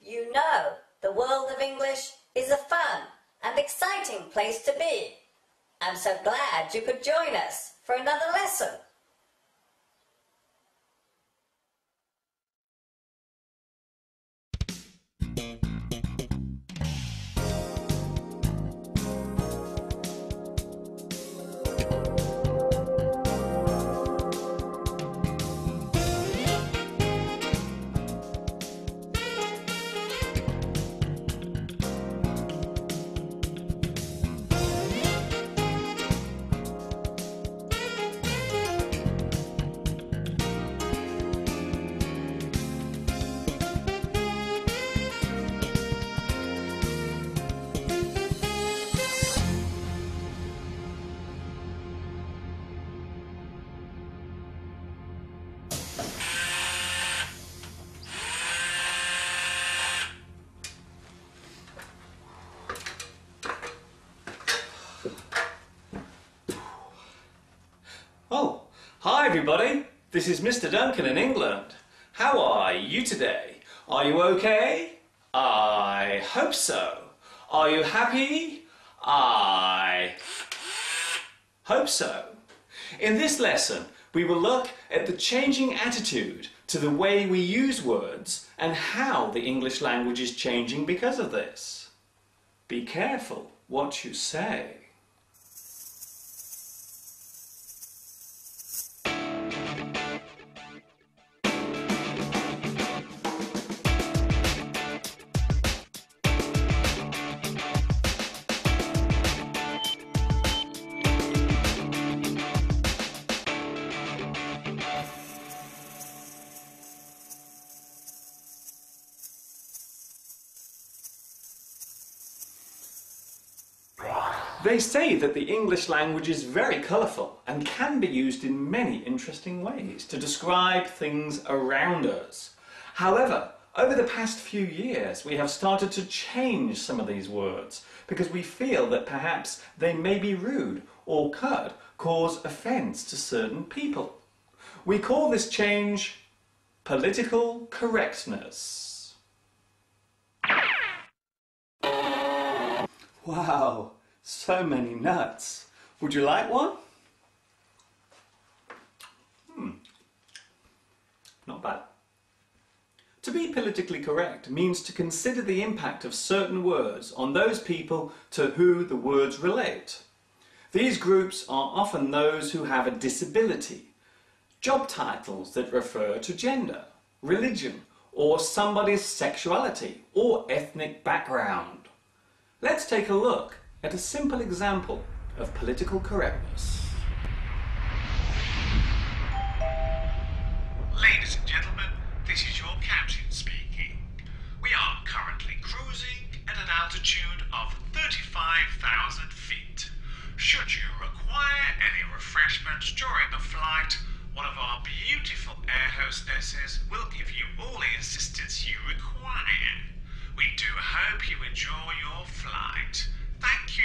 You know, the world of English is a fun and exciting place to be. I'm so glad you could join us for another lesson. Oh, hi everybody. This is Mr. Duncan in England. How are you today? Are you okay? I hope so. Are you happy? I hope so. In this lesson, we will look at the changing attitude to the way we use words and how the English language is changing because of this. Be careful what you say. They say that the English language is very colourful and can be used in many interesting ways to describe things around us. However, over the past few years we have started to change some of these words because we feel that perhaps they may be rude or could cause offence to certain people. We call this change political correctness. Wow! So many nuts. Would you like one? Not bad. To be politically correct means to consider the impact of certain words on those people to whom the words relate. These groups are often those who have a disability, job titles that refer to gender, religion, or somebody's sexuality or ethnic background. Let's take a look at a simple example of political correctness. Ladies and gentlemen, this is your captain speaking. We are currently cruising at an altitude of 35,000 feet. Should you require any refreshments during the flight, one of our beautiful air hostesses will give you all the assistance you require. We do hope you enjoy your flight. Thank you.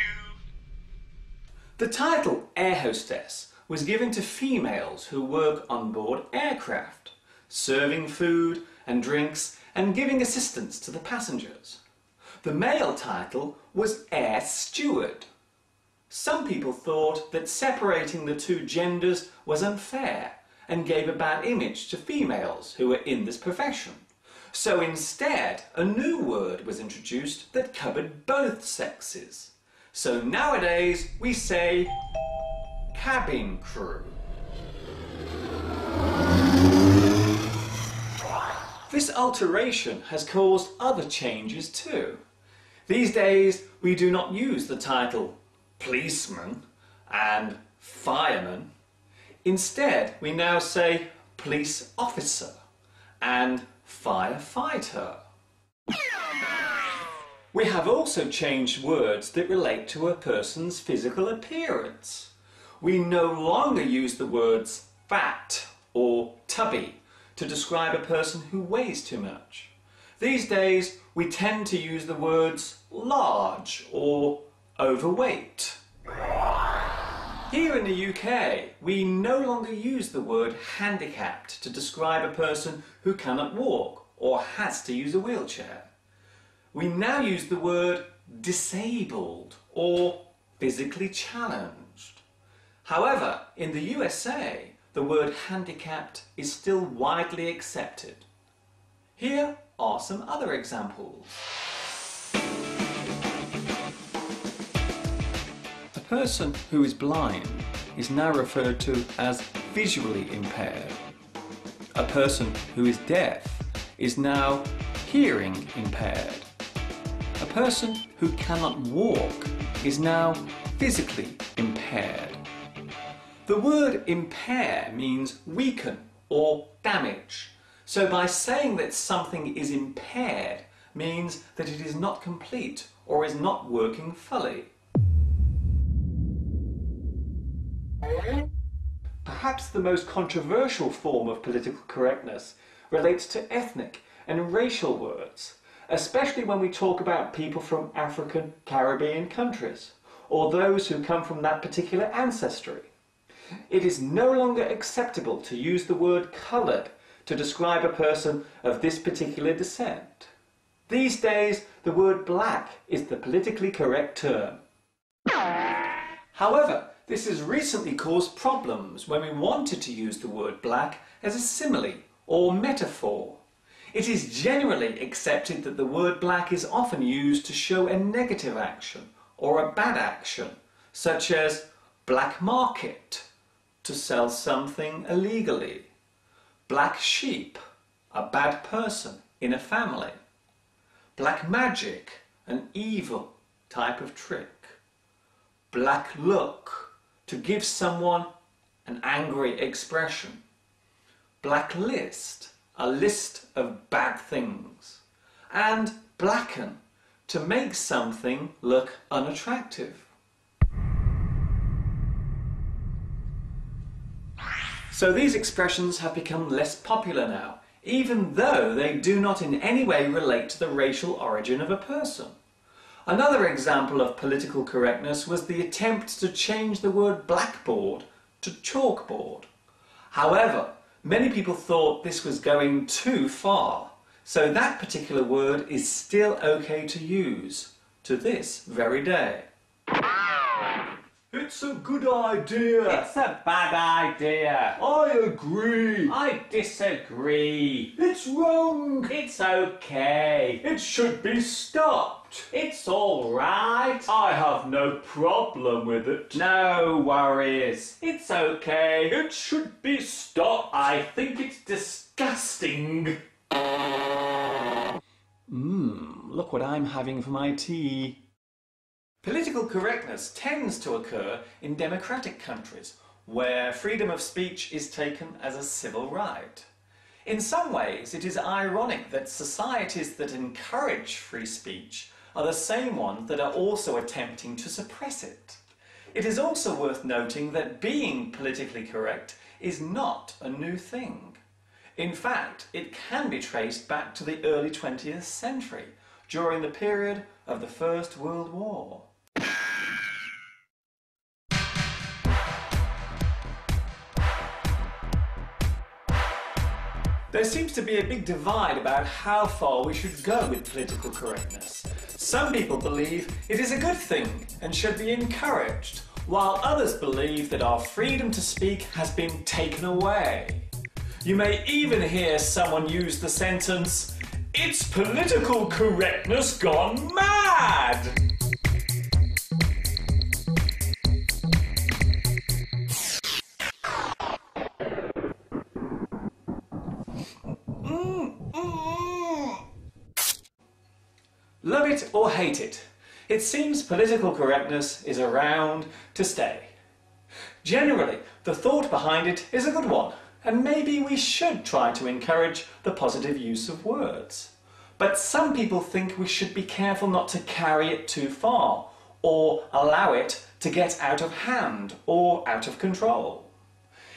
The title air hostess was given to females who work on board aircraft, serving food and drinks and giving assistance to the passengers. The male title was air steward. Some people thought that separating the two genders was unfair and gave a bad image to females who were in this profession. So instead, a new word was introduced that covered both sexes. So nowadays, we say cabin crew. This alteration has caused other changes too. These days, we do not use the title policeman and fireman. Instead, we now say police officer and firefighter. We have also changed words that relate to a person's physical appearance. We no longer use the words fat or tubby to describe a person who weighs too much. These days we tend to use the words large or overweight. Here in the UK, we no longer use the word handicapped to describe a person who cannot walk or has to use a wheelchair. we now use the word disabled or physically challenged. However, in the USA, the word handicapped is still widely accepted. Here are some other examples. A person who is blind is now referred to as visually impaired. A person who is deaf is now hearing impaired. A person who cannot walk is now physically impaired. The word impair means weaken or damage. So by saying that something is impaired means that it is not complete or is not working fully. Perhaps the most controversial form of political correctness relates to ethnic and racial words, especially when we talk about people from African, Caribbean countries, or those who come from that particular ancestry. It is no longer acceptable to use the word coloured to describe a person of this particular descent. These days, the word black is the politically correct term. However, this has recently caused problems when we wanted to use the word black as a simile or metaphor. It is generally accepted that the word black is often used to show a negative action or a bad action, such as black market, to sell something illegally, black sheep, a bad person in a family, black magic, an evil type of trick, black look, to give someone an angry expression, blacklist, a list of bad things, and blacken, to make something look unattractive. So these expressions have become less popular now, even though they do not in any way relate to the racial origin of a person. Another example of political correctness was the attempt to change the word blackboard to chalkboard. However, many people thought this was going too far, so that particular word is still okay to use to this very day. It's a good idea. It's a bad idea. I agree. I disagree. It's wrong. It's okay. It should be stopped. It's all right. I have no problem with it. No worries. It's okay. It should be stopped. I think it's disgusting. Look what I'm having for my tea. Political correctness tends to occur in democratic countries where freedom of speech is taken as a civil right. In some ways, it is ironic that societies that encourage free speech are the same ones that are also attempting to suppress it. It is also worth noting that being politically correct is not a new thing. In fact, it can be traced back to the early 20th century, during the period of the First World War. There seems to be a big divide about how far we should go with political correctness. Some people believe it is a good thing and should be encouraged, while others believe that our freedom to speak has been taken away. You may even hear someone use the sentence, "It's political correctness gone mad!" Love it or hate it, it seems political correctness is around to stay. Generally, the thought behind it is a good one, and maybe we should try to encourage the positive use of words. But some people think we should be careful not to carry it too far, or allow it to get out of hand or out of control.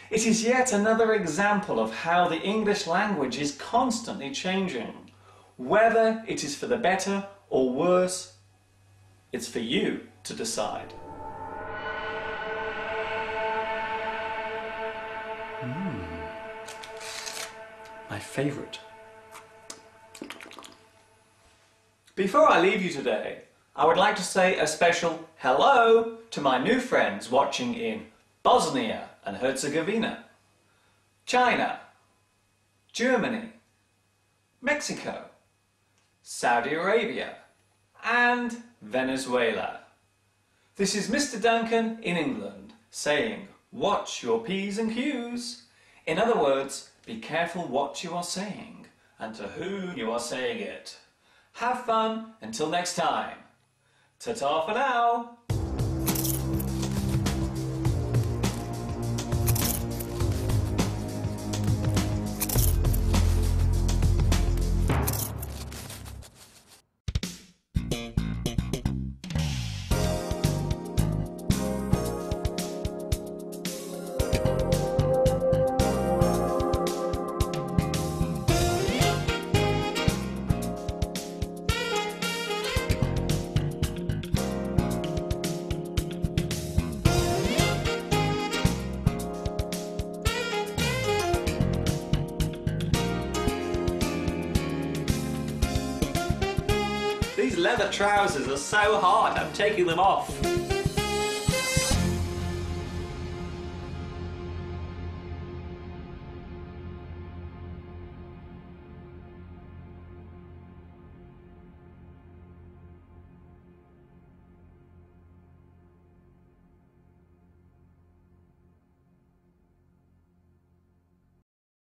It is yet another example of how the English language is constantly changing. Whether it is for the better or worse, it's for you to decide. My favourite. Before I leave you today, I would like to say a special hello to my new friends watching in Bosnia and Herzegovina, China, Germany, Mexico, Saudi Arabia, and Venezuela. This is Mr. Duncan in England saying, watch your P's and Q's. In other words, be careful what you are saying and to whom you are saying it. Have fun until next time. Ta-ta for now. These leather trousers are so hot, I'm taking them off.